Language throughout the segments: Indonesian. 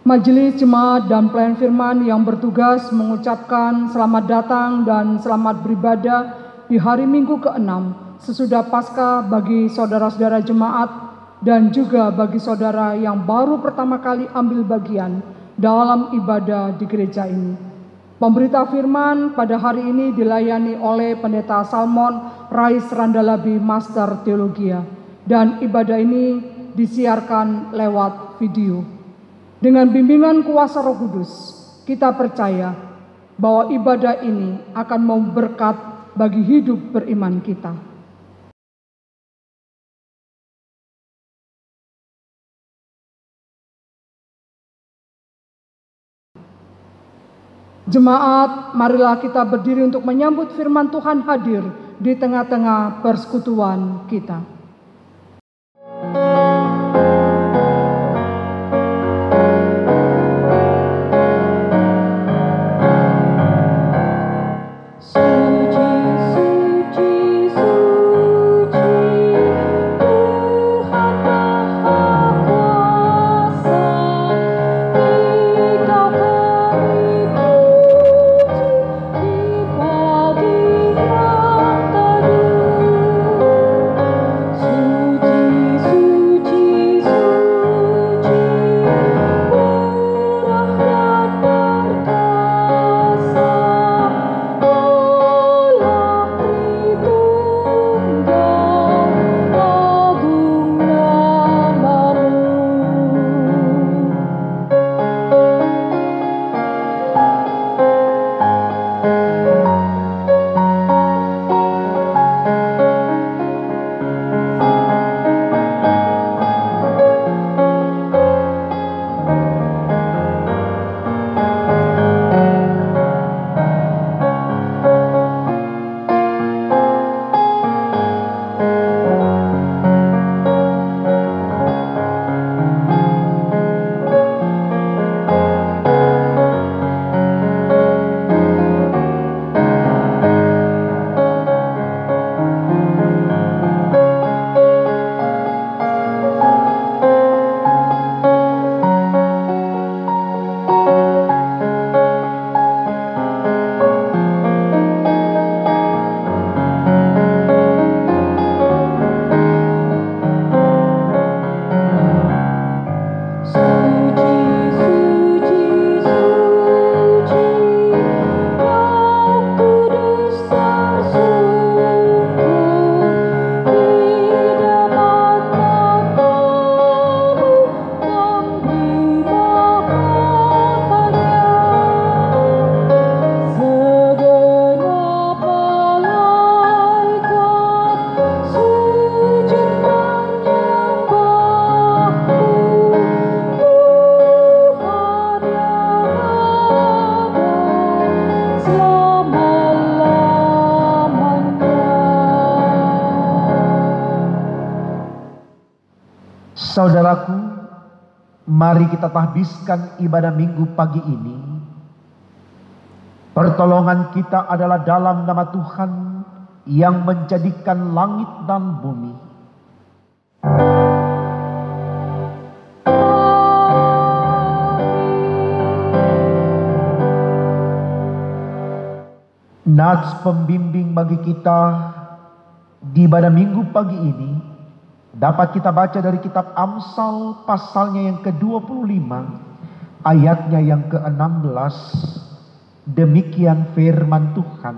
Majelis Jemaat dan Pelayan Firman yang bertugas mengucapkan selamat datang dan selamat beribadah di hari Minggu ke-6 sesudah Paskah bagi saudara-saudara jemaat dan juga bagi saudara yang baru pertama kali ambil bagian dalam ibadah di gereja ini. Pemberita firman pada hari ini dilayani oleh Pendeta Salmon Rais Randalabi Master Teologia, dan ibadah ini disiarkan lewat video. Dengan bimbingan kuasa Roh Kudus, kita percaya bahwa ibadah ini akan membawa berkat bagi hidup beriman kita. Jemaat, marilah kita berdiri untuk menyambut firman Tuhan hadir di tengah-tengah persekutuan kita. Saudaraku, mari kita tahbiskan ibadah minggu pagi ini. Pertolongan kita adalah dalam nama Tuhan yang menjadikan langit dan bumi. Nats pembimbing bagi kita di ibadah minggu pagi ini dapat kita baca dari kitab Amsal pasalnya yang ke-25 ayatnya yang ke-16. Demikian firman Tuhan,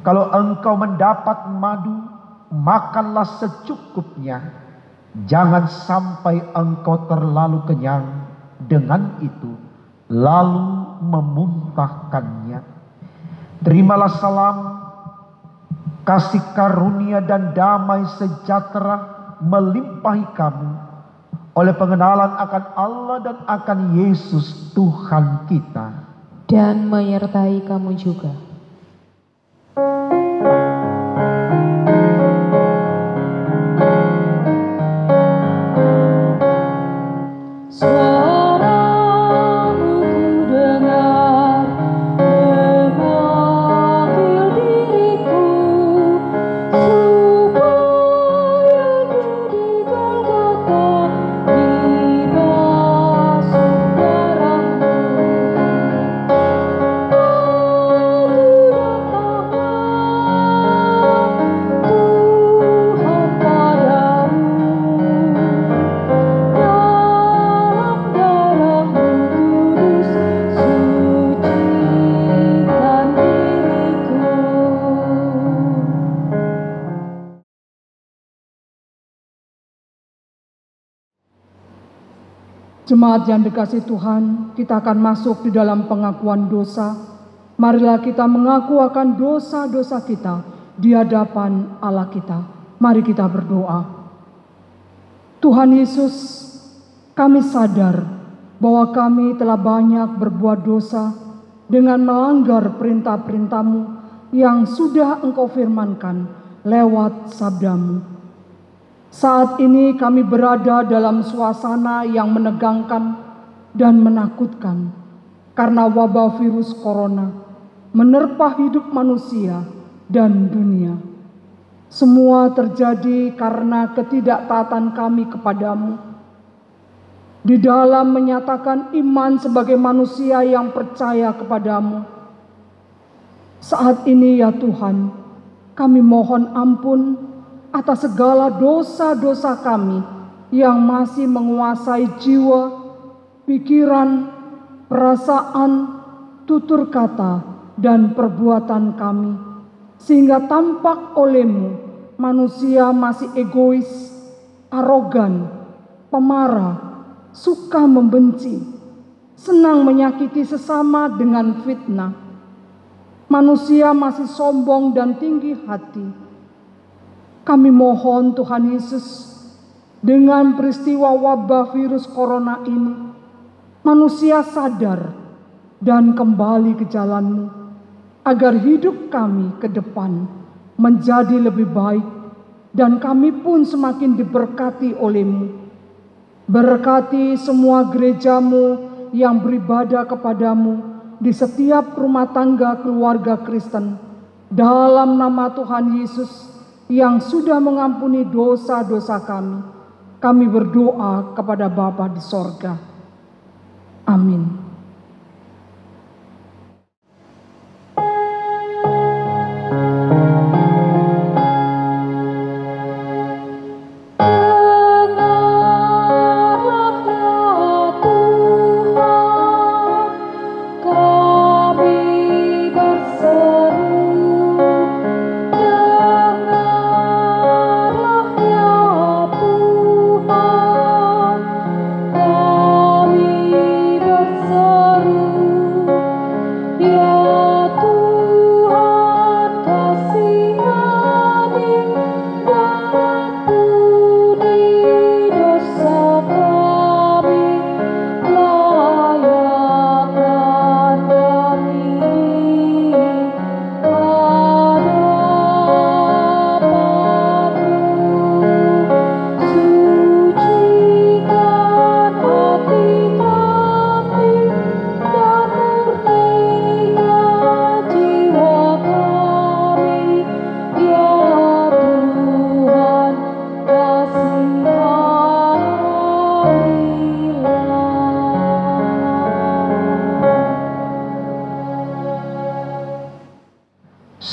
kalau engkau mendapat madu, makanlah secukupnya, jangan sampai engkau terlalu kenyang dengan itu lalu memuntahkannya. Terimalah salam, kasih karunia dan damai sejahtera melimpahi kamu oleh pengenalan akan Allah dan akan Yesus Tuhan kita, dan menyertai kamu juga. Supaya ku di Golgota dibasuh Jemaat yang dikasihi Tuhan, kita akan masuk di dalam pengakuan dosa. Marilah kita mengaku akan dosa-dosa kita di hadapan Allah kita. Mari kita berdoa. Tuhan Yesus, kami sadar bahwa kami telah banyak berbuat dosa dengan melanggar perintah-perintah-Mu yang sudah Engkau firmankan lewat sabda-Mu. Saat ini kami berada dalam suasana yang menegangkan dan menakutkan karena wabah virus corona menerpa hidup manusia dan dunia. Semua terjadi karena ketidaktaatan kami kepadamu. Di dalam menyatakan iman sebagai manusia yang percaya kepadamu. Saat ini ya Tuhan, kami mohon ampun atas segala dosa-dosa kami yang masih menguasai jiwa, pikiran, perasaan, tutur kata, dan perbuatan kami. Sehingga tampak oleh-Mu manusia masih egois, arogan, pemarah, suka membenci, senang menyakiti sesama dengan fitnah. Manusia masih sombong dan tinggi hati. Kami mohon Tuhan Yesus, dengan peristiwa wabah virus corona ini, manusia sadar dan kembali ke jalan-Mu, agar hidup kami ke depan menjadi lebih baik, dan kami pun semakin diberkati oleh-Mu. Berkati semua gereja-Mu yang beribadah kepadamu di setiap rumah tangga keluarga Kristen, dalam nama Tuhan Yesus, yang sudah mengampuni dosa-dosa kami. Kami berdoa kepada Bapa di sorga. Amin.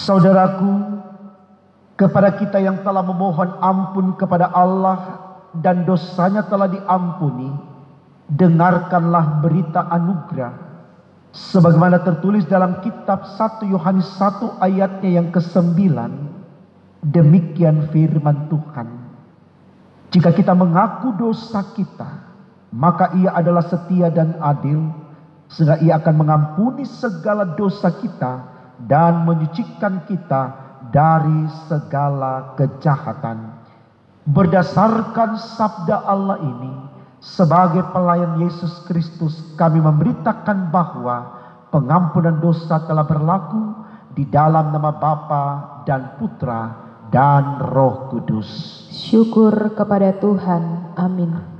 Saudaraku, kepada kita yang telah memohon ampun kepada Allah dan dosanya telah diampuni, dengarkanlah berita anugerah sebagaimana tertulis dalam kitab 1 Yohanes 1 ayatnya yang ke-9. Demikian firman Tuhan. Jika kita mengaku dosa kita, maka Ia adalah setia dan adil, sehingga Ia akan mengampuni segala dosa kita dan menyucikan kita dari segala kejahatan. Berdasarkan sabda Allah ini, sebagai pelayan Yesus Kristus, kami memberitakan bahwa pengampunan dosa telah berlaku di dalam nama Bapa dan Putra dan Roh Kudus. Syukur kepada Tuhan. Amin.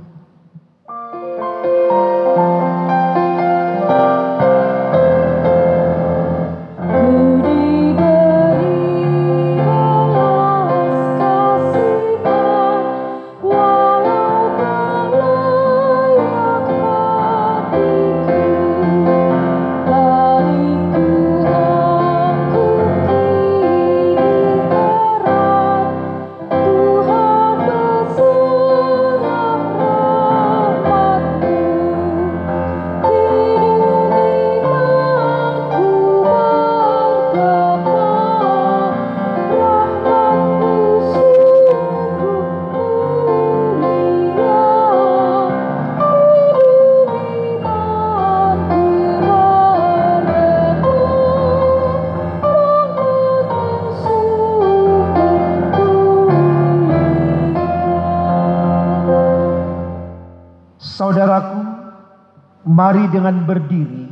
Mari dengan berdiri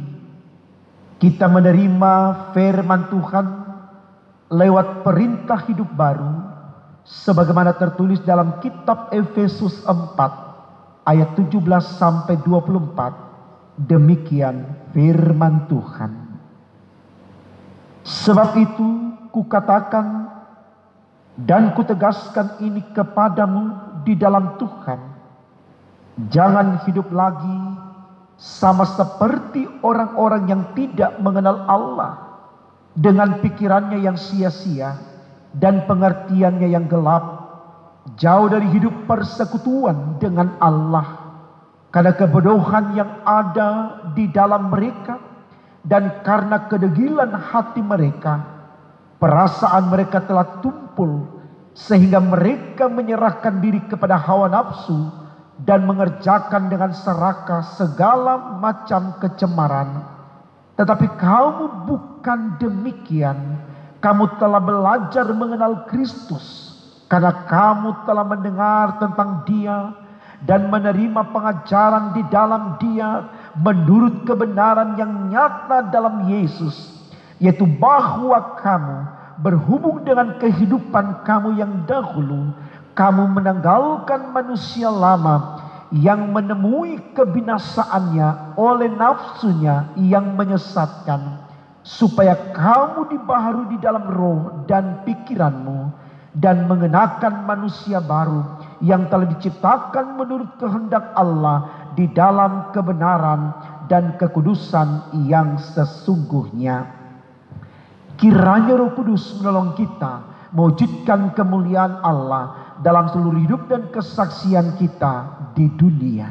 kita menerima firman Tuhan lewat perintah hidup baru sebagaimana tertulis dalam kitab Efesus 4 ayat 17 sampai 24. Demikian firman Tuhan. Sebab itu kukatakan dan kutegaskan ini kepadamu di dalam Tuhan, jangan hidup lagi sama seperti orang-orang yang tidak mengenal Allah, dengan pikirannya yang sia-sia dan pengertiannya yang gelap, jauh dari hidup persekutuan dengan Allah, karena kebodohan yang ada di dalam mereka dan karena kedegilan hati mereka. Perasaan mereka telah tumpul sehingga mereka menyerahkan diri kepada hawa nafsu dan mengerjakan dengan serakah segala macam kecemaran. Tetapi kamu bukan demikian. Kamu telah belajar mengenal Kristus karena kamu telah mendengar tentang Dia dan menerima pengajaran di dalam Dia menurut kebenaran yang nyata dalam Yesus, yaitu bahwa kamu berhubung dengan kehidupan kamu yang dahulu, kamu menanggalkan manusia lama yang menemui kebinasaannya oleh nafsunya yang menyesatkan, supaya kamu dibaharui di dalam roh dan pikiranmu dan mengenakan manusia baru yang telah diciptakan menurut kehendak Allah di dalam kebenaran dan kekudusan yang sesungguhnya. Kiranya Roh Kudus menolong kita mewujudkan kemuliaan Allah dalam seluruh hidup dan kesaksian kita di dunia.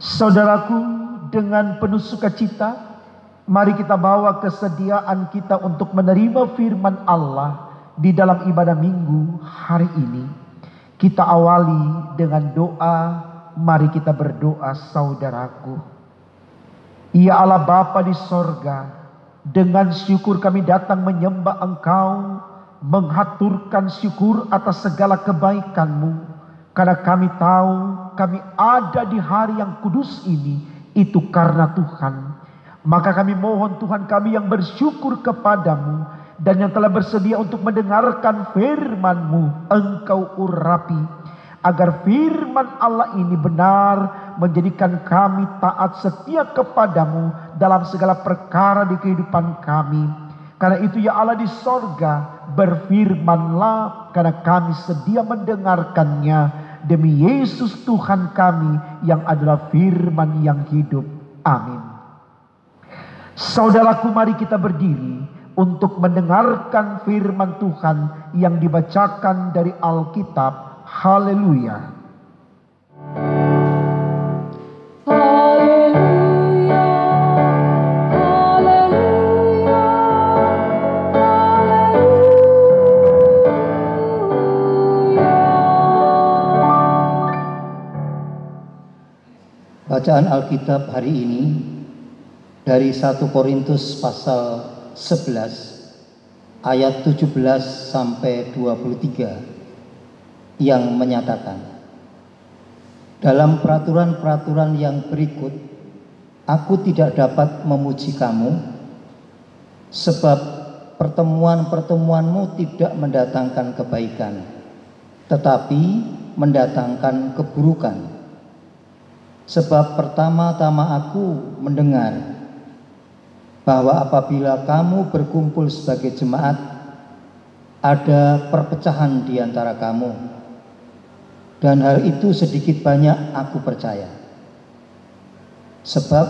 Saudaraku, dengan penuh sukacita, mari kita bawa kesediaan kita untuk menerima firman Allah di dalam ibadah minggu hari ini. Kita awali dengan doa. Mari kita berdoa, saudaraku. Ya Allah Bapa di sorga, dengan syukur kami datang menyembah Engkau, menghaturkan syukur atas segala kebaikan-Mu. Karena kami tahu kami ada di hari yang kudus ini, itu karena Tuhan. Maka kami mohon Tuhan kami yang bersyukur kepadamu dan yang telah bersedia untuk mendengarkan firman-Mu, Engkau urapi. Agar firman Allah ini benar menjadikan kami taat setia kepadamu dalam segala perkara di kehidupan kami. Karena itu ya Allah di sorga, berfirmanlah karena kami sedia mendengarkannya. Demi Yesus Tuhan kami yang adalah firman yang hidup. Amin. Saudaraku, mari kita berdiri untuk mendengarkan firman Tuhan yang dibacakan dari Alkitab. Haleluya. Bacaan Alkitab hari ini dari 1 Korintus pasal 11 ayat 17 sampai 23 yang menyatakan, dalam peraturan-peraturan yang berikut aku tidak dapat memuji kamu sebab pertemuan-pertemuanmu tidak mendatangkan kebaikan tetapi mendatangkan keburukan. Sebab pertama-tama aku mendengar bahwa apabila kamu berkumpul sebagai jemaat, ada perpecahan di antara kamu. Dan hal itu sedikit banyak aku percaya. Sebab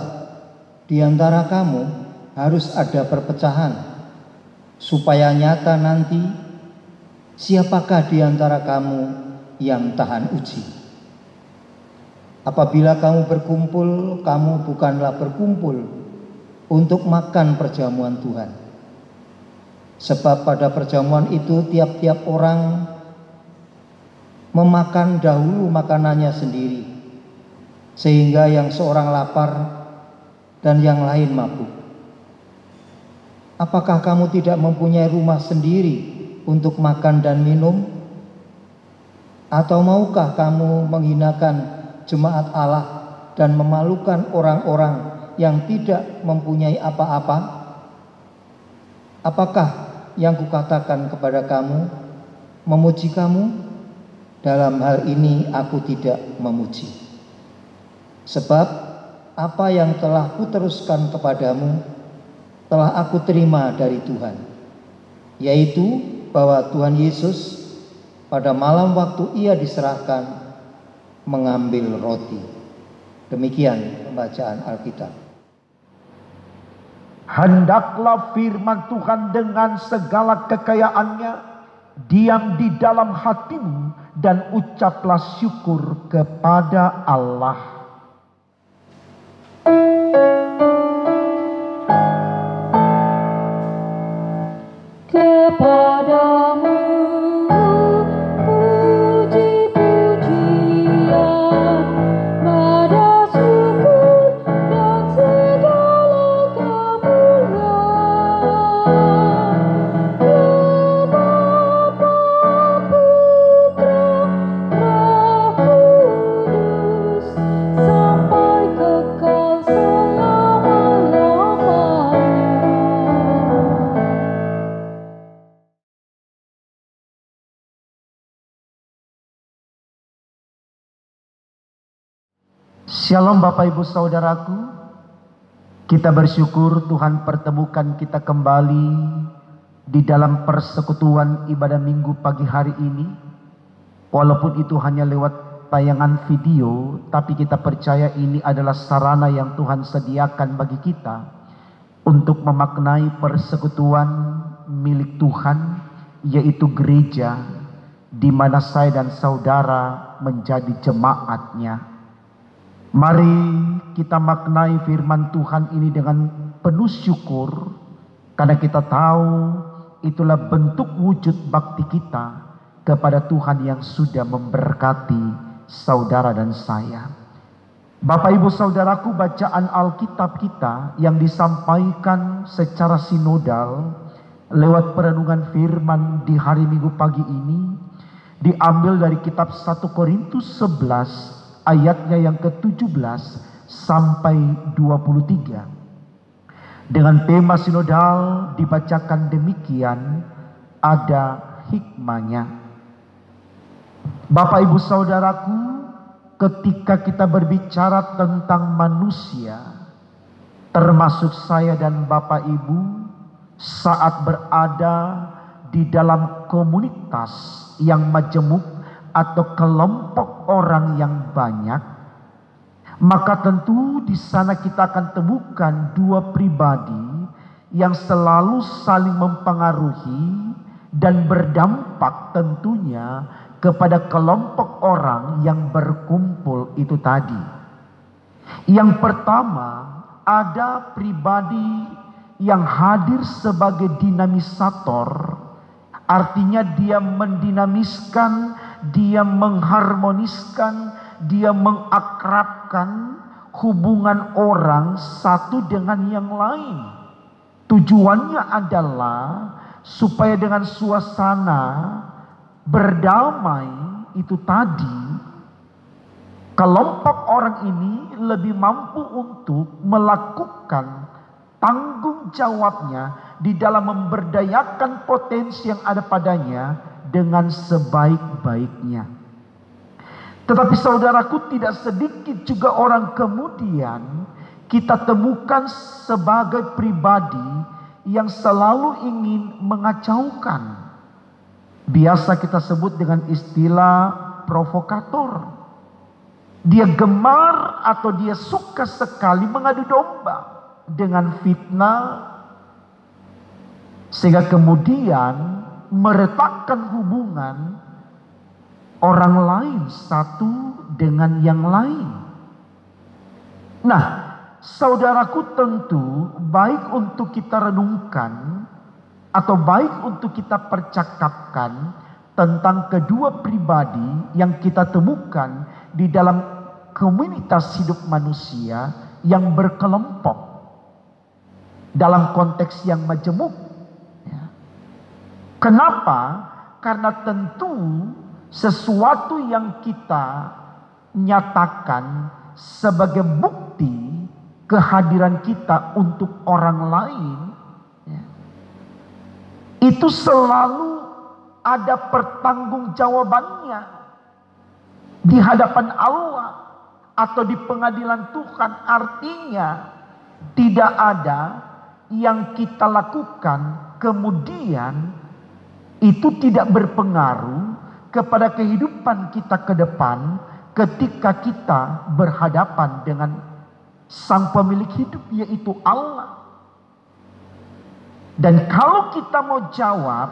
di antara kamu harus ada perpecahan, supaya nyata nanti siapakah di antara kamu yang tahan uji. Apabila kamu berkumpul, kamu bukanlah berkumpul untuk makan perjamuan Tuhan. Sebab pada perjamuan itu tiap-tiap orang memakan dahulu makanannya sendiri, sehingga yang seorang lapar dan yang lain mabuk. Apakah kamu tidak mempunyai rumah sendiri untuk makan dan minum? Atau maukah kamu menghinakan jemaat Allah dan memalukan orang-orang yang tidak mempunyai apa-apa? Apakah yang kukatakan kepada kamu memuji kamu? Dalam hal ini aku tidak memuji. Sebab apa yang telah kuteruskan kepadamu telah aku terima dari Tuhan, yaitu bahwa Tuhan Yesus pada malam waktu ia diserahkan mengambil roti. Demikian pembacaan Alkitab. Hendaklah firman Tuhan dengan segala kekayaannya diam di dalam hatimu, dan ucaplah syukur kepada Allah. Kepadamu puji-pujian, nada syukur dan segala kemuliaan. Sampai kekal Shalom Bapak Ibu Saudaraku, kita bersyukur Tuhan pertemukan kita kembali di dalam persekutuan ibadah minggu pagi hari ini. Walaupun itu hanya lewat tayangan video, tapi kita percaya ini adalah sarana yang Tuhan sediakan bagi kita untuk memaknai persekutuan milik Tuhan, yaitu gereja, di mana saya dan saudara menjadi jemaatnya. Mari kita maknai firman Tuhan ini dengan penuh syukur, karena kita tahu itulah bentuk wujud bakti kita kepada Tuhan yang sudah memberkati saudara dan saya. Bapak Ibu Saudaraku, bacaan Alkitab kita yang disampaikan secara sinodal lewat perenungan firman di hari Minggu pagi ini diambil dari kitab 1 Korintus 11 ayatnya yang ke-17 sampai 23. Dengan tema sinodal dibacakan demikian, ada hikmahnya. Bapak Ibu Saudaraku, ketika kita berbicara tentang manusia, termasuk saya dan Bapak Ibu, saat berada di dalam komunitas yang majemuk atau kelompok orang yang banyak, maka tentu di sana kita akan temukan dua pribadi yang selalu saling mempengaruhi dan berdampak tentunya kepada kelompok orang yang berkumpul itu tadi. Yang pertama, ada pribadi yang hadir sebagai dinamisator, artinya dia mendinamiskan, dia mengharmoniskan, dia mengakrabkan hubungan orang satu dengan yang lain. Tujuannya adalah supaya dengan suasana berdamai itu tadi, kelompok orang ini lebih mampu untuk melakukan tanggung jawabnya di dalam memberdayakan potensi yang ada padanya dengan sebaik-baiknya. Tetapi saudaraku, tidak sedikit juga orang kemudian kita temukan sebagai pribadi yang selalu ingin mengacaukan. Biasa kita sebut dengan istilah provokator. Dia gemar atau dia suka sekali mengadu domba dengan fitnah, sehingga kemudian meretakkan hubungan orang lain satu dengan yang lain. Nah, saudaraku, tentu baik untuk kita renungkan atau baik untuk kita percakapkan tentang kedua pribadi yang kita temukan di dalam komunitas hidup manusia yang berkelompok dalam konteks yang majemuk. Ya. Kenapa? Karena tentu sesuatu yang kita nyatakan sebagai bukti kehadiran kita untuk orang lain, ya, itu selalu ada pertanggungjawabannya di hadapan Allah atau di pengadilan Tuhan. Artinya tidak ada yang kita lakukan kemudian itu tidak berpengaruh kepada kehidupan kita ke depan ketika kita berhadapan dengan Sang Pemilik hidup, yaitu Allah. Dan kalau kita mau jawab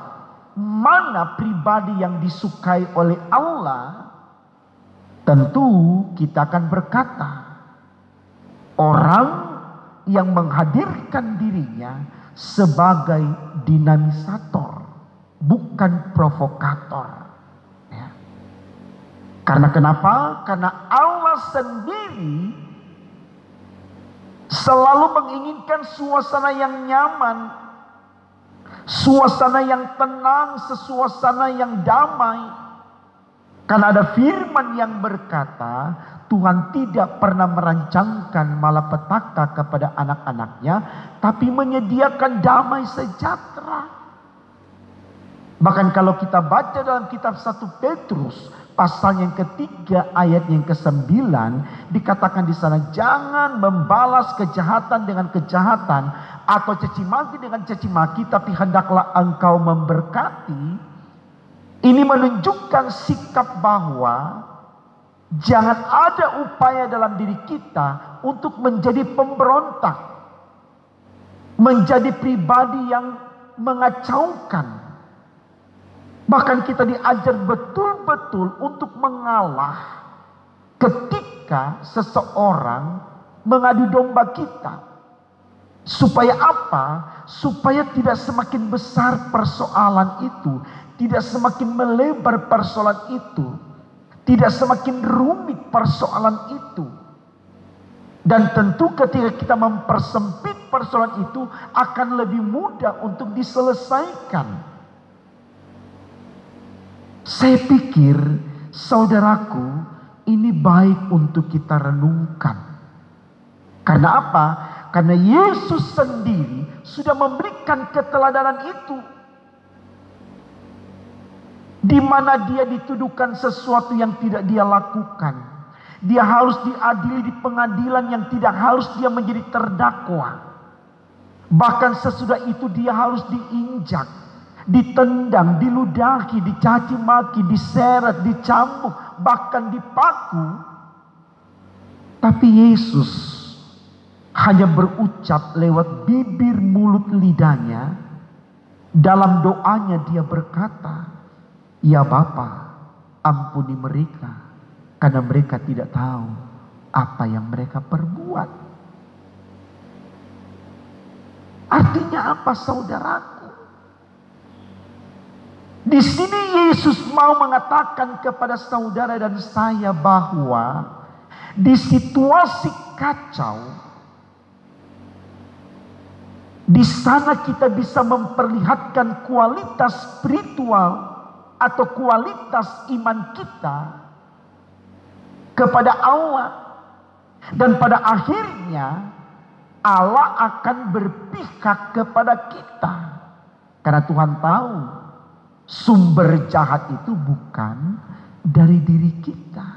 mana pribadi yang disukai oleh Allah, tentu kita akan berkata orang yang menghadirkan dirinya sebagai dinamisator, bukan provokator. Ya. Karena kenapa? Karena Allah sendiri selalu menginginkan suasana yang nyaman, suasana yang tenang, suasana yang damai. Karena ada firman yang berkata, Tuhan tidak pernah merancangkan malapetaka kepada anak-anaknya, tapi menyediakan damai sejahtera. Bahkan kalau kita baca dalam kitab 1 Petrus pasal yang ketiga ayat yang ke-9, dikatakan di sana, jangan membalas kejahatan dengan kejahatan atau caci maki dengan caci maki, tapi hendaklah engkau memberkati. Ini menunjukkan sikap bahwa jangan ada upaya dalam diri kita untuk menjadi pemberontak, menjadi pribadi yang mengacaukan. Bahkan kita diajar betul-betul untuk mengalah ketika seseorang mengadu domba kita. Supaya apa? Supaya tidak semakin besar persoalan itu, tidak semakin melebar persoalan itu, tidak semakin rumit persoalan itu. Dan tentu ketika kita mempersempit persoalan itu akan lebih mudah untuk diselesaikan. Saya pikir, saudaraku, ini baik untuk kita renungkan. Karena apa? Karena Yesus sendiri sudah memberikan keteladanan itu. Di mana dia dituduhkan sesuatu yang tidak dia lakukan. Dia harus diadili di pengadilan yang tidak harus dia menjadi terdakwa. Bahkan sesudah itu dia harus diinjak, ditendang, diludahi, dicaci maki, diseret, dicambuk, bahkan dipaku. Tapi Yesus hanya berucap lewat bibir mulut lidahnya. Dalam doanya dia berkata, ya Bapa, ampuni mereka, karena mereka tidak tahu apa yang mereka perbuat. Artinya apa, saudaraku? Di sini Yesus mau mengatakan kepada saudara dan saya bahwa di situasi kacau, di sana kita bisa memperlihatkan kualitas spiritual atau kualitas iman kita kepada Allah. Dan pada akhirnya Allah akan berpihak kepada kita. Karena Tuhan tahu sumber jahat itu bukan dari diri kita.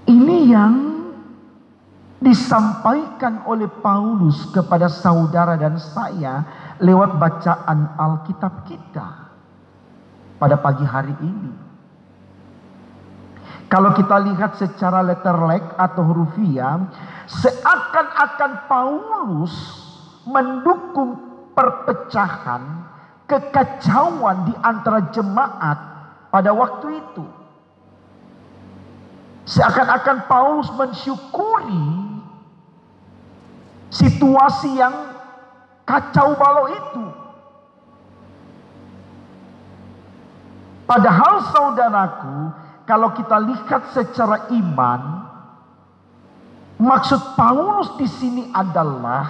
Ini yang disampaikan oleh Paulus kepada saudara dan saya lewat bacaan Alkitab kita. pada pagi hari ini. Kalau kita lihat secara letterlek atau hurufiah, seakan-akan Paulus mendukung perpecahan, kekacauan di antara jemaat pada waktu itu. Seakan-akan Paulus mensyukuri situasi yang kacau balau itu. Padahal saudaraku, kalau kita lihat secara iman, maksud Paulus di sini adalah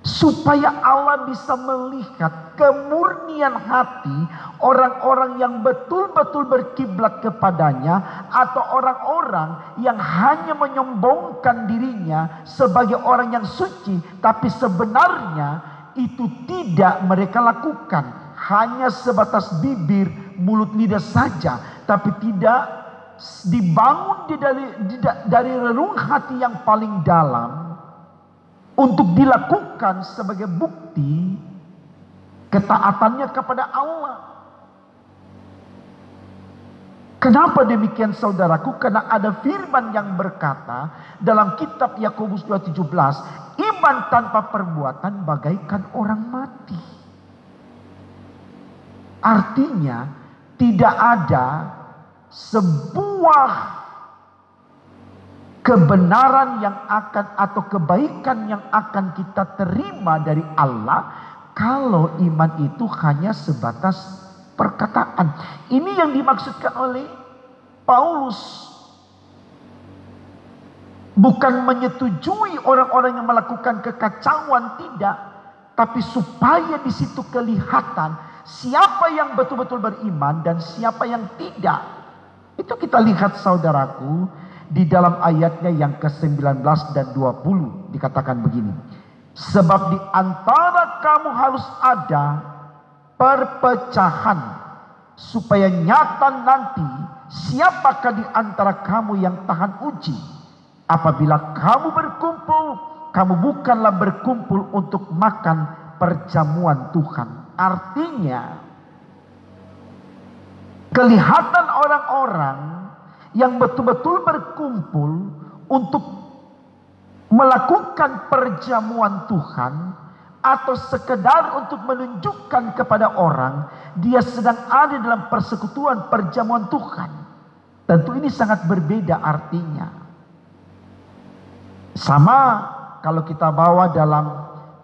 supaya Allah bisa melihat kemurnian hati orang-orang yang betul-betul berkiblat kepadanya, atau orang-orang yang hanya menyombongkan dirinya sebagai orang yang suci, tapi sebenarnya itu tidak mereka lakukan, hanya sebatas bibir, mulut, lidah saja, tapi tidak dibangun dari relung hati yang paling dalam untuk dilakukan sebagai bukti ketaatannya kepada Allah. Kenapa demikian saudaraku? Karena ada firman yang berkata dalam kitab Yakobus 2:17, iman tanpa perbuatan bagaikan orang mati. Artinya tidak ada sebuah kebenaran yang akan, atau kebaikan yang akan kita terima dari Allah kalau iman itu hanya sebatas perkataan. Ini yang dimaksudkan oleh Paulus. Bukan menyetujui orang-orang yang melakukan kekacauan, tidak, tapi supaya di situ kelihatan siapa yang betul-betul beriman dan siapa yang tidak. Itu kita lihat saudaraku di dalam ayatnya yang ke-19 dan 20 dikatakan begini. Sebab di antara kamu harus ada perpecahan, supaya nyata nanti siapakah di antara kamu yang tahan uji. Apabila kamu berkumpul, kamu bukanlah berkumpul untuk makan perjamuan Tuhan. Artinya kelihatan orang-orang yang betul-betul berkumpul untuk melakukan perjamuan Tuhan, atau sekedar untuk menunjukkan kepada orang dia sedang ada dalam persekutuan perjamuan Tuhan. Tentu ini sangat berbeda artinya. Sama kalau kita bawa dalam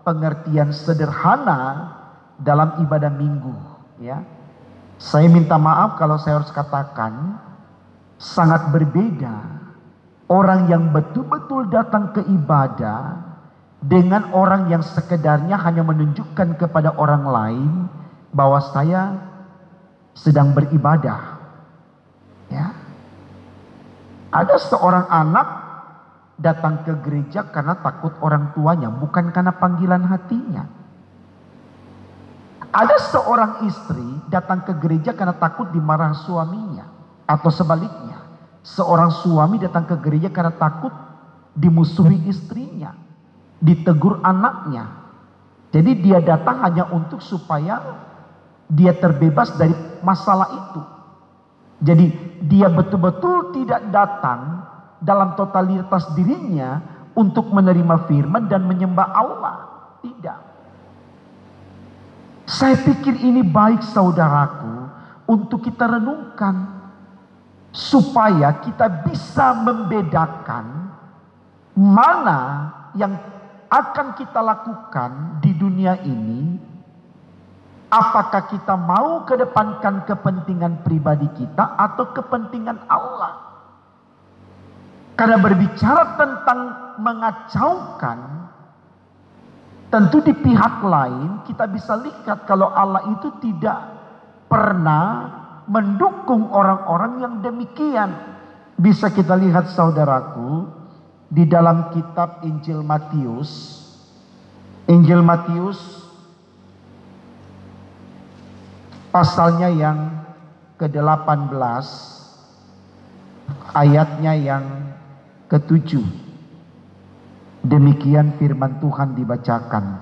pengertian sederhana dalam ibadah minggu, ya. Saya minta maaf kalau saya harus katakan sangat berbeda orang yang betul-betul datang ke ibadah dengan orang yang sekedarnya hanya menunjukkan kepada orang lain bahwa saya sedang beribadah. Ya. Ada seorang anak datang ke gereja karena takut orang tuanya, bukan karena panggilan hatinya. Ada seorang istri datang ke gereja karena takut dimarah suaminya, atau sebaliknya. Seorang suami datang ke gereja karena takut dimusuhi istrinya, ditegur anaknya. Jadi dia datang hanya untuk supaya dia terbebas dari masalah itu. Jadi dia betul-betul tidak datang dalam totalitas dirinya untuk menerima firman dan menyembah Allah. Tidak. Saya pikir ini baik saudaraku untuk kita renungkan, supaya kita bisa membedakan mana yang akan kita lakukan di dunia ini. Apakah kita mau kedepankan kepentingan pribadi kita atau kepentingan Allah? Karena berbicara tentang mengacaukan, tentu di pihak lain kita bisa lihat kalau Allah itu tidak pernah mendukung orang-orang yang demikian. Bisa kita lihat saudaraku di dalam kitab Injil Matius. Injil Matius pasalnya yang ke-18, ayatnya yang ke-7. Demikian firman Tuhan dibacakan.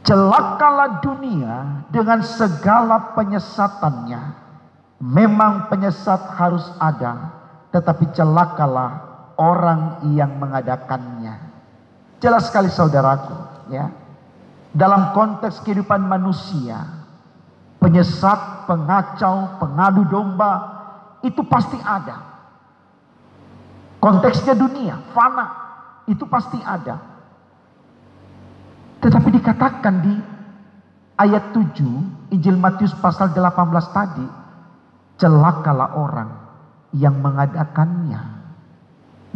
Celakalah dunia dengan segala penyesatannya. Memang penyesat harus ada, tetapi celakalah orang yang mengadakannya. Jelas sekali saudaraku, ya. Dalam konteks kehidupan manusia, penyesat, pengacau, pengadu domba itu pasti ada. Konteksnya dunia, fana, itu pasti ada. Tetapi dikatakan di ayat 7 Injil Matius pasal 18 tadi, celakalah orang yang mengadakannya.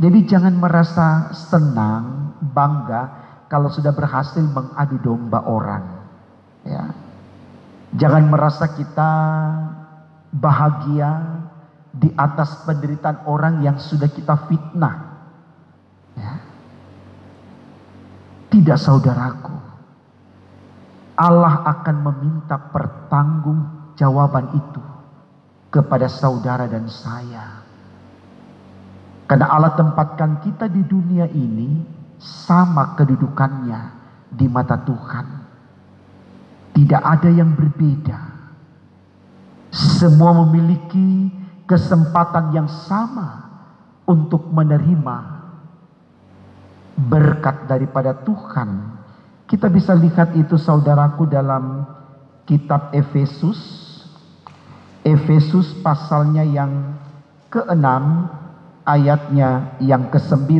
Jadi jangan merasa senang, bangga kalau sudah berhasil mengadu domba orang. Ya. Jangan merasa kita bahagia di atas penderitaan orang yang sudah kita fitnah. Ya. Tidak saudaraku, Allah akan meminta pertanggungjawaban itu kepada saudara dan saya. Karena Allah tempatkan kita di dunia ini sama kedudukannya di mata Tuhan. Tidak ada yang berbeda. Semua memiliki kesempatan yang sama untuk menerima berkat daripada Tuhan. Kita bisa lihat itu saudaraku dalam kitab Efesus. Efesus pasalnya yang ke-6 ayatnya yang ke-9.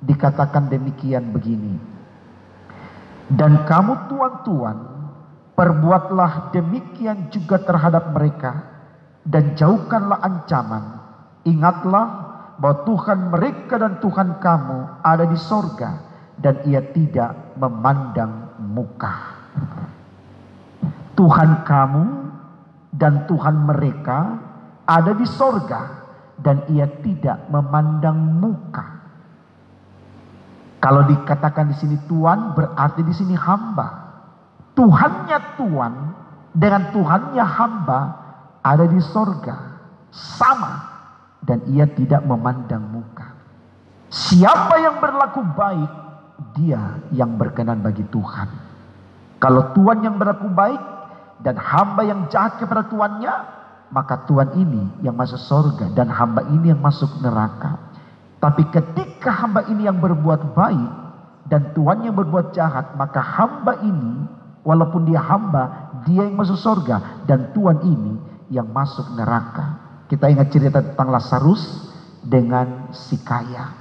Dikatakan demikian begini. Dan kamu tuan-tuan, perbuatlah demikian juga terhadap mereka, dan jauhkanlah ancaman. Ingatlah bahwa Tuhan mereka dan Tuhan kamu ada di sorga, dan ia tidak memandang muka. Tuhan kamu dan Tuhan mereka ada di sorga, dan ia tidak memandang muka. Kalau dikatakan di sini Tuhan, berarti di sini hamba. Tuhannya Tuhan dengan Tuhannya hamba ada di sorga, sama. Dan ia tidak memandang muka. Siapa yang berlaku baik, dia yang berkenan bagi Tuhan. Kalau Tuhan yang berlaku baik dan hamba yang jahat kepada tuannya, maka Tuhan ini yang masuk surga dan hamba ini yang masuk neraka. Tapi ketika hamba ini yang berbuat baik dan Tuhan yang berbuat jahat, maka hamba ini walaupun dia hamba, dia yang masuk surga dan Tuhan ini yang masuk neraka. Kita ingat cerita tentang Lazarus dengan si kaya.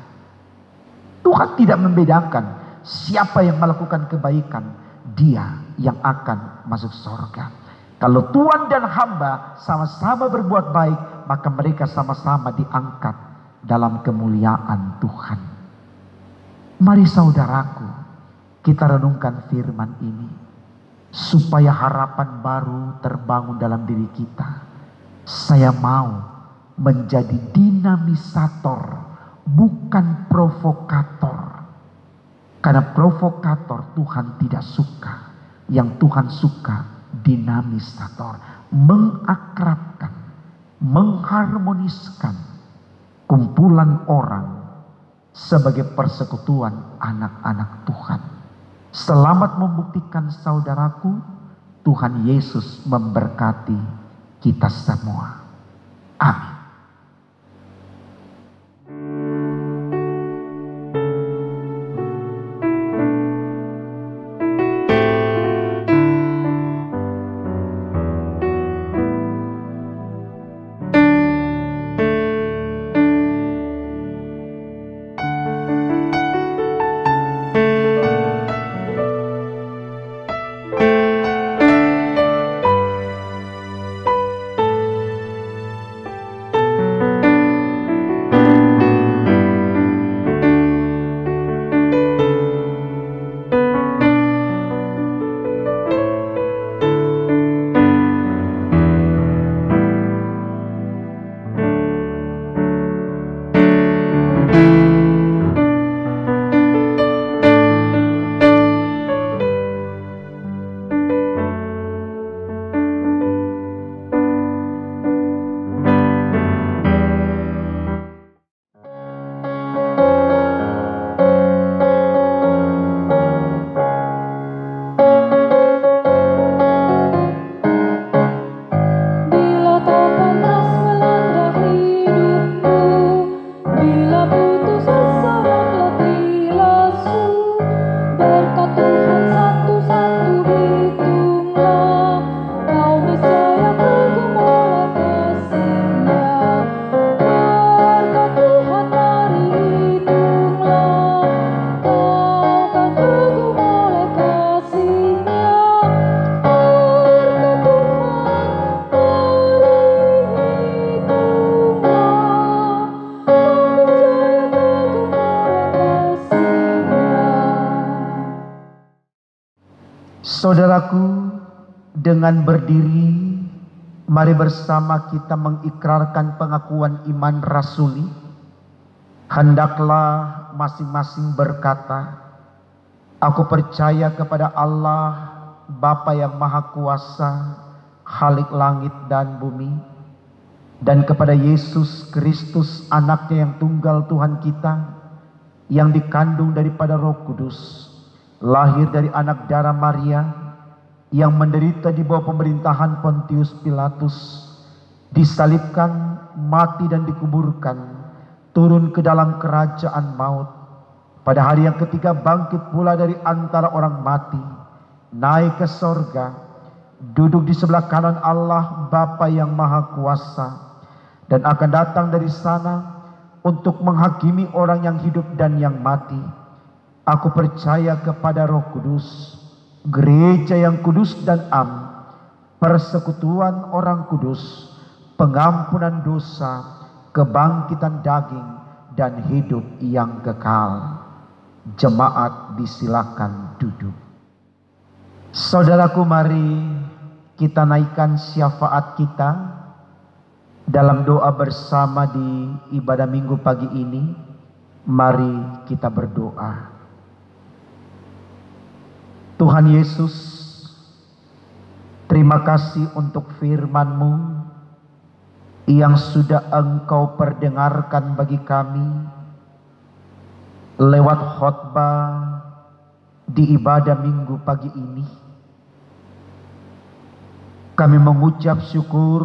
Tuhan tidak membedakan siapa yang melakukan kebaikan, dia yang akan masuk surga. Kalau Tuhan dan hamba sama-sama berbuat baik, maka mereka sama-sama diangkat dalam kemuliaan Tuhan. Mari saudaraku, kita renungkan firman ini supaya harapan baru terbangun dalam diri kita. Saya mau menjadi dinamisator, bukan provokator. Karena provokator Tuhan tidak suka. Yang Tuhan suka dinamisator, mengakrabkan, mengharmoniskan kumpulan orang sebagai persekutuan anak-anak Tuhan. Selamat membuktikan saudaraku, Tuhan Yesus memberkati kita semua. Amin. Saudaraku, dengan berdiri, mari bersama kita mengikrarkan pengakuan iman rasuli. Hendaklah masing-masing berkata, aku percaya kepada Allah, Bapa yang Maha Kuasa, Khalik langit dan bumi, dan kepada Yesus Kristus, anaknya yang tunggal Tuhan kita, yang dikandung daripada Roh Kudus, lahir dari anak darah Maria, yang menderita di bawah pemerintahan Pontius Pilatus, disalibkan, mati dan dikuburkan, turun ke dalam kerajaan maut, pada hari yang ketiga bangkit pula dari antara orang mati, naik ke sorga, duduk di sebelah kanan Allah Bapa yang Maha Kuasa, dan akan datang dari sana untuk menghakimi orang yang hidup dan yang mati. Aku percaya kepada Roh Kudus, gereja yang kudus dan am, persekutuan orang kudus, pengampunan dosa, kebangkitan daging, dan hidup yang kekal. Jemaat disilakan duduk. Saudaraku, mari kita naikkan syafaat kita dalam doa bersama di ibadah minggu pagi ini. Mari kita berdoa. Tuhan Yesus, terima kasih untuk firman-Mu yang sudah Engkau perdengarkan bagi kami lewat khotbah di ibadah minggu pagi ini. Kami mengucap syukur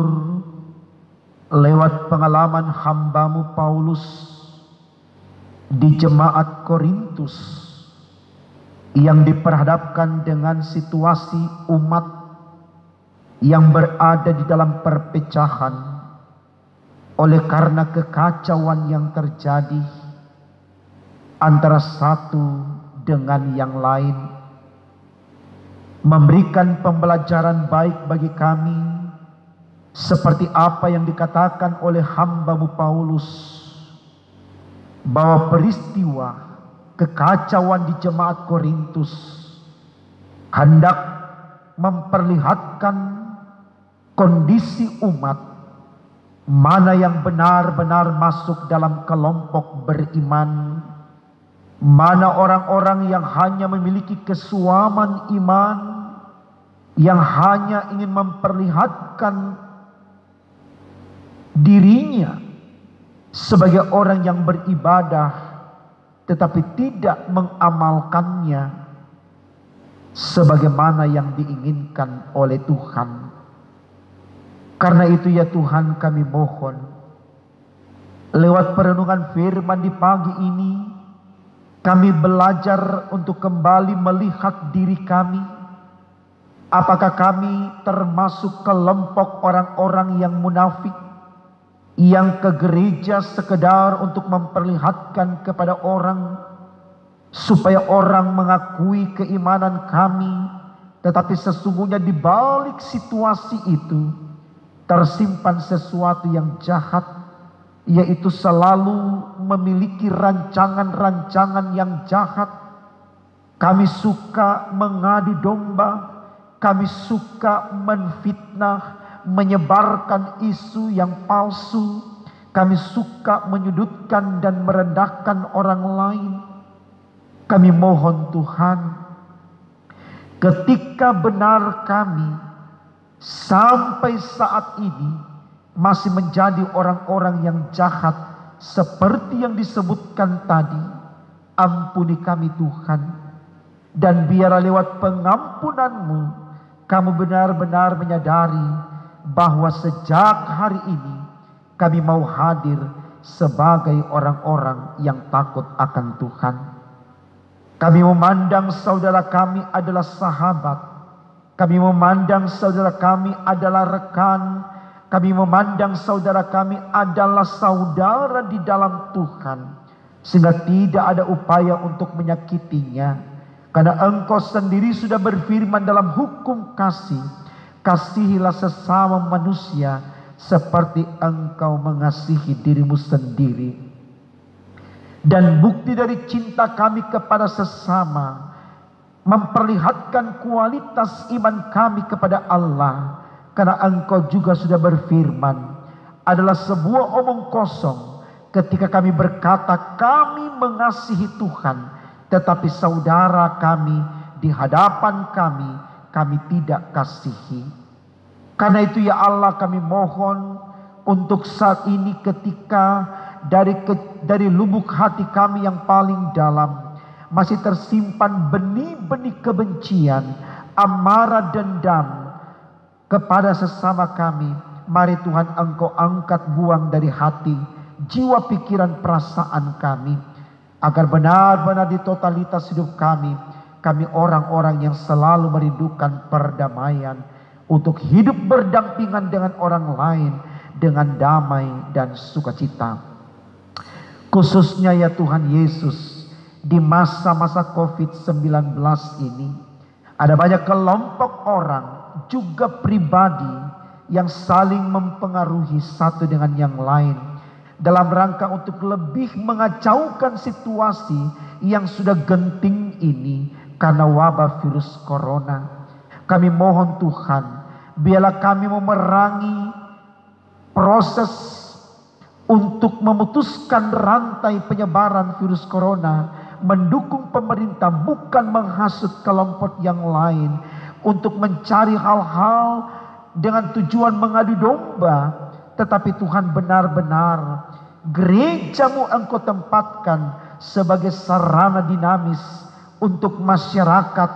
lewat pengalaman hamba-Mu Paulus di jemaat Korintus, yang diperhadapkan dengan situasi umat yang berada di dalam perpecahan oleh karena kekacauan yang terjadi antara satu dengan yang lain, memberikan pembelajaran baik bagi kami seperti apa yang dikatakan oleh hamba-Mu Paulus, bahwa peristiwa kekacauan di jemaat Korintus hendak memperlihatkan kondisi umat mana yang benar-benar masuk dalam kelompok beriman, mana orang-orang yang hanya memiliki kesuaman iman, yang hanya ingin memperlihatkan dirinya sebagai orang yang beribadah, tetapi tidak mengamalkannya sebagaimana yang diinginkan oleh Tuhan. Karena itu ya Tuhan, kami mohon lewat perenungan firman di pagi ini, kami belajar untuk kembali melihat diri kami. Apakah kami termasuk kelompok orang-orang yang munafik, yang ke gereja sekedar untuk memperlihatkan kepada orang supaya orang mengakui keimanan kami, tetapi sesungguhnya di balik situasi itu tersimpan sesuatu yang jahat, yaitu selalu memiliki rancangan-rancangan yang jahat. Kami suka mengadu domba, kami suka menfitnah, menyebarkan isu yang palsu. Kami suka menyudutkan dan merendahkan orang lain. Kami mohon Tuhan, ketika benar kami sampai saat ini masih menjadi orang-orang yang jahat seperti yang disebutkan tadi, ampuni kami Tuhan, dan biarlah lewat pengampunan-Mu kami benar-benar menyadari bahwa sejak hari ini kami mau hadir sebagai orang-orang yang takut akan Tuhan. Kami memandang saudara kami adalah sahabat, kami memandang saudara kami adalah rekan, kami memandang saudara kami adalah saudara di dalam Tuhan, sehingga tidak ada upaya untuk menyakitinya. Karena Engkau sendiri sudah berfirman dalam hukum kasih, kasihilah sesama manusia seperti Engkau mengasihi dirimu sendiri. Dan bukti dari cinta kami kepada sesama memperlihatkan kualitas iman kami kepada Allah. Karena Engkau juga sudah berfirman, adalah sebuah omong kosong ketika kami berkata kami mengasihi Tuhan, tetapi saudara kami di hadapan kami tidak kasihi. Karena itu ya Allah, kami mohon untuk saat ini ketika dari lubuk hati kami yang paling dalam masih tersimpan benih-benih kebencian, amarah, dendam kepada sesama kami. Mari Tuhan Engkau angkat buang dari hati, jiwa, pikiran, perasaan kami, agar benar-benar di totalitas hidup kami orang-orang yang selalu merindukan perdamaian, untuk hidup berdampingan dengan orang lain dengan damai dan sukacita. Khususnya ya Tuhan Yesus, di masa-masa COVID-19 ini ada banyak kelompok orang juga pribadi yang saling mempengaruhi satu dengan yang lain dalam rangka untuk lebih mengacaukan situasi yang sudah genting ini karena wabah virus corona. Kami mohon Tuhan, biarlah kami memerangi proses untuk memutuskan rantai penyebaran virus corona, mendukung pemerintah, bukan menghasut kelompok yang lain untuk mencari hal-hal dengan tujuan mengadu domba. Tetapi Tuhan, benar-benar gerejamu Engkau tempatkan sebagai sarana dinamis untuk masyarakat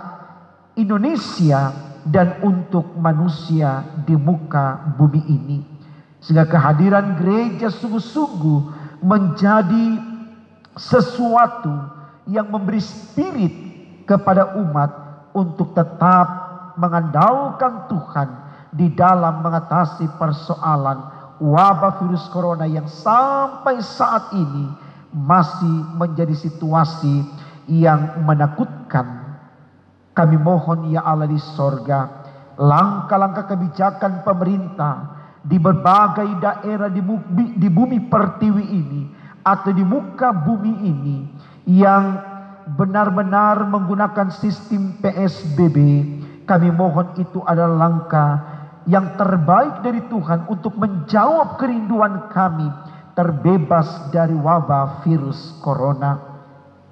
Indonesia dan untuk manusia di muka bumi ini. Sehingga kehadiran gereja sungguh-sungguh menjadi sesuatu yang memberi spirit kepada umat untuk tetap mengandalkan Tuhan di dalam mengatasi persoalan wabah virus corona yang sampai saat ini masih menjadi situasi yang menakutkan. Kami mohon ya Allah di sorga, langkah-langkah kebijakan pemerintah di berbagai daerah di bumi pertiwi ini atau di muka bumi ini yang benar-benar menggunakan sistem PSBB, kami mohon itu adalah langkah yang terbaik dari Tuhan untuk menjawab kerinduan kami terbebas dari wabah virus corona.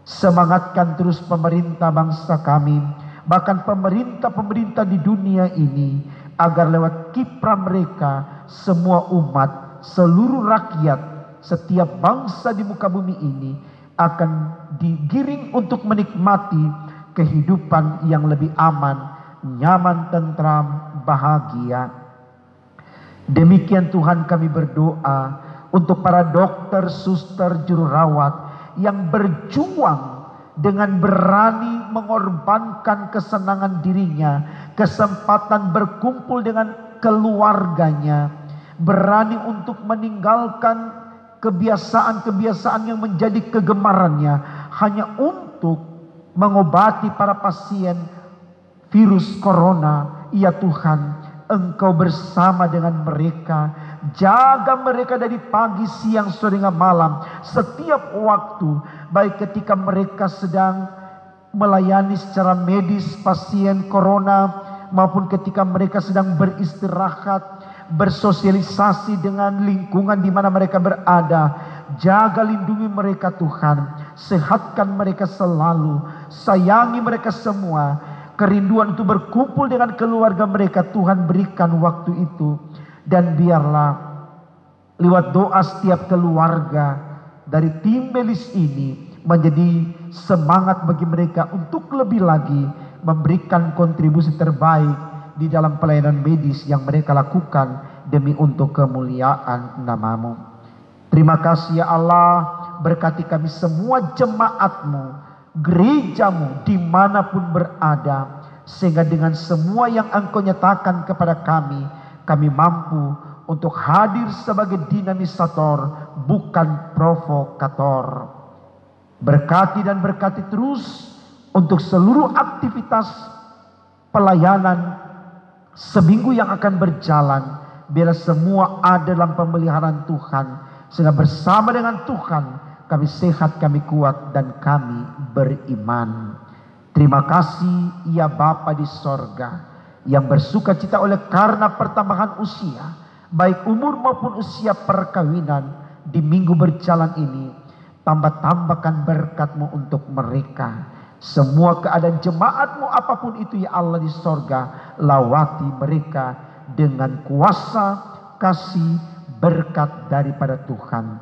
Semangatkan terus pemerintah bangsa kami, bahkan pemerintah-pemerintah di dunia ini, agar lewat kiprah mereka semua umat, seluruh rakyat, setiap bangsa di muka bumi ini akan digiring untuk menikmati kehidupan yang lebih aman, nyaman, tentram, bahagia. Demikian Tuhan kami berdoa untuk para dokter, suster, juru rawat yang berjuang dengan berani mengorbankan kesenangan dirinya, kesempatan berkumpul dengan keluarganya, berani untuk meninggalkan kebiasaan-kebiasaan yang menjadi kegemarannya hanya untuk mengobati para pasien virus corona. Ya Tuhan, Engkau bersama dengan mereka, jaga mereka dari pagi, siang, sore, hingga malam, setiap waktu, baik ketika mereka sedang melayani secara medis pasien corona, maupun ketika mereka sedang beristirahat, bersosialisasi dengan lingkungan di mana mereka berada. Jaga, lindungi mereka Tuhan, sehatkan mereka selalu, sayangi mereka semua. Kerinduan untuk berkumpul dengan keluarga mereka Tuhan berikan waktu itu. Dan biarlah lewat doa setiap keluarga dari tim Melis ini menjadi semangat bagi mereka untuk lebih lagi memberikan kontribusi terbaik di dalam pelayanan medis yang mereka lakukan demi untuk kemuliaan nama-Mu. Terima kasih ya Allah, berkati kami semua jemaat-Mu, gereja-Mu dimanapun berada, sehingga dengan semua yang Engkau nyatakan kepada kami mampu untuk hadir sebagai dinamisator, bukan provokator. Berkati dan berkati terus untuk seluruh aktivitas pelayanan seminggu yang akan berjalan. Biar semua ada dalam pemeliharaan Tuhan, sehingga bersama dengan Tuhan kami sehat, kami kuat, dan kami beriman. Terima kasih ya Bapa di sorga, yang bersuka cita oleh karena pertambahan usia, baik umur maupun usia perkawinan di minggu berjalan ini. Tambah-tambahkan berkat-Mu untuk mereka. Semua keadaan jemaat-Mu apapun itu ya Allah di sorga, lawati mereka dengan kuasa, kasih, berkat daripada Tuhan.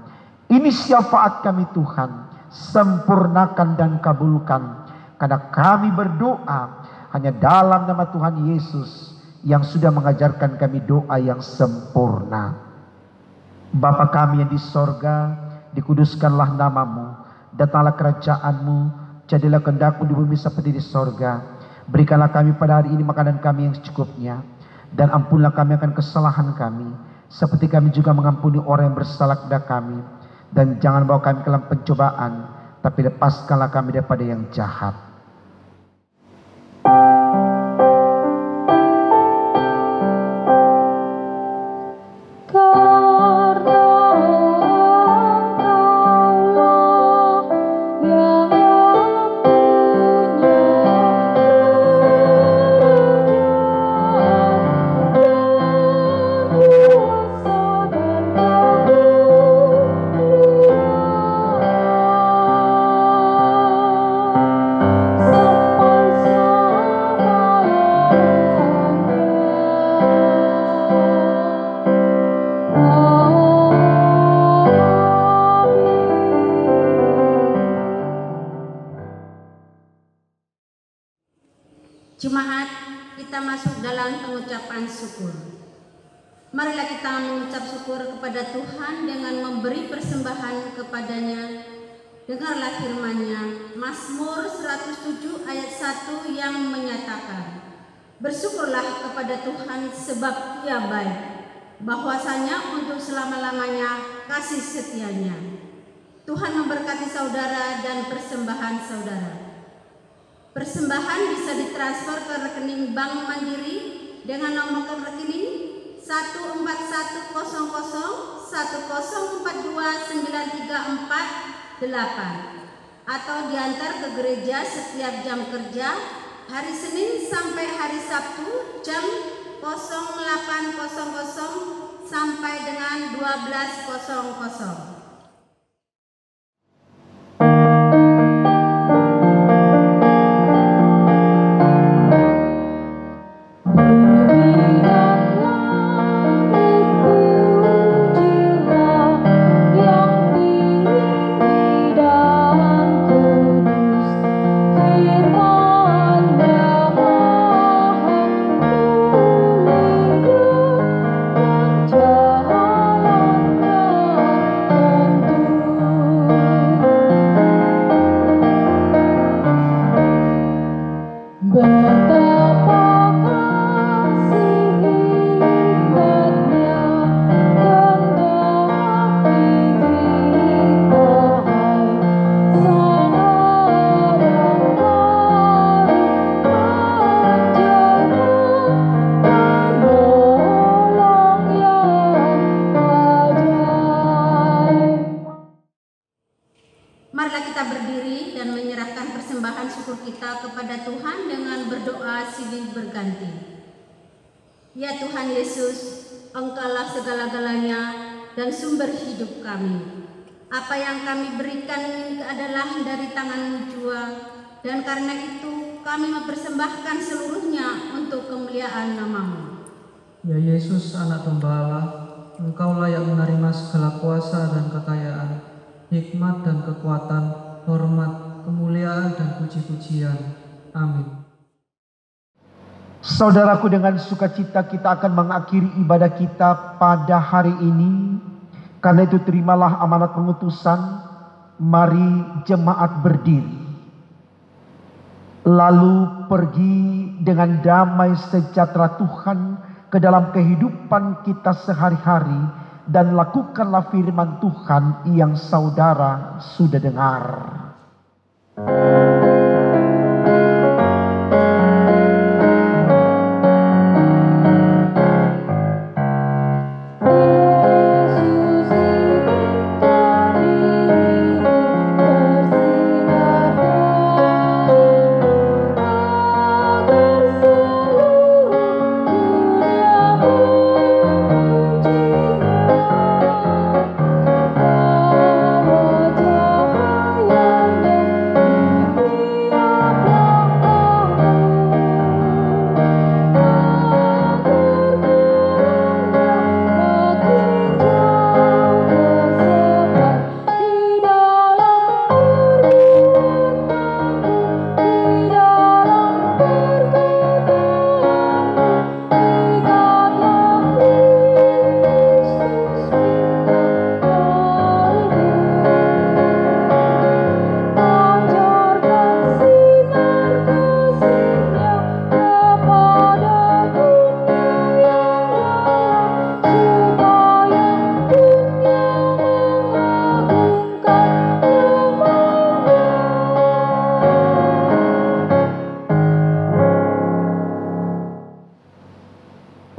Ini syafaat kami Tuhan, sempurnakan dan kabulkan. Karena kami berdoa hanya dalam nama Tuhan Yesus yang sudah mengajarkan kami doa yang sempurna. Bapa kami yang di sorga, dikuduskanlah namamu, datanglah kerajaan-Mu, jadilah kehendak-Mu di bumi seperti di sorga. Berikanlah kami pada hari ini makanan kami yang secukupnya, dan ampunlah kami akan kesalahan kami, seperti kami juga mengampuni orang yang bersalah kepada kami. Dan jangan bawa kami ke dalam pencobaan, tapi lepaskanlah kami daripada yang jahat. Jemaat, kita masuk dalam pengucapan syukur. Marilah kita mengucap syukur kepada Tuhan dengan memberi persembahan kepadanya. Dengarlah firman-Nya, Mazmur 107 ayat 1 yang menyatakan, bersyukurlah kepada Tuhan sebab Ia baik, bahwasanya untuk selama-lamanya kasih setia-Nya. Tuhan memberkati saudara dan persembahan saudara. Persembahan bisa ditransfer ke rekening Bank Mandiri dengan nomor rekening 14101042934 atau diantar ke gereja setiap jam kerja hari Senin sampai hari Sabtu jam 08.00 sampai dengan 12.00. Marilah kita berdiri dan menyerahkan persembahan syukur kita kepada Tuhan dengan berdoa silih berganti. Ya Tuhan Yesus, Engkaulah segala-galanya dan sumber hidup kami. Apa yang kami berikan ini adalah dari tangan-Mu jua, dan karena itu kami mempersembahkan seluruhnya untuk kemuliaan nama-Mu. Ya Yesus, Anak Domba Allah, Engkaulah yang menerima segala kuasa dan kekayaan, hikmat dan kekuatan, hormat, kemuliaan dan puji-pujian. Amin. Saudaraku, dengan sukacita kita akan mengakhiri ibadah kita pada hari ini. Karena itu terimalah amanat pengutusan. Mari jemaat berdiri, lalu pergi dengan damai sejahtera Tuhan ke dalam kehidupan kita sehari-hari, dan lakukanlah firman Tuhan yang saudara sudah dengar.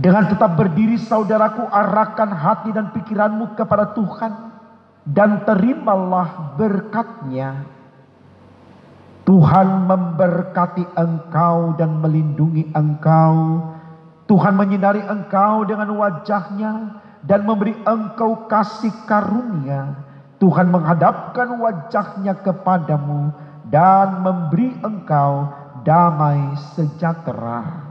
Dengan tetap berdiri saudaraku, arahkan hati dan pikiranmu kepada Tuhan dan terimalah berkat-Nya. Tuhan memberkati engkau dan melindungi engkau. Tuhan menyinari engkau dengan wajah-Nya dan memberi engkau kasih karunia. Tuhan menghadapkan wajah-Nya kepadamu dan memberi engkau damai sejahtera.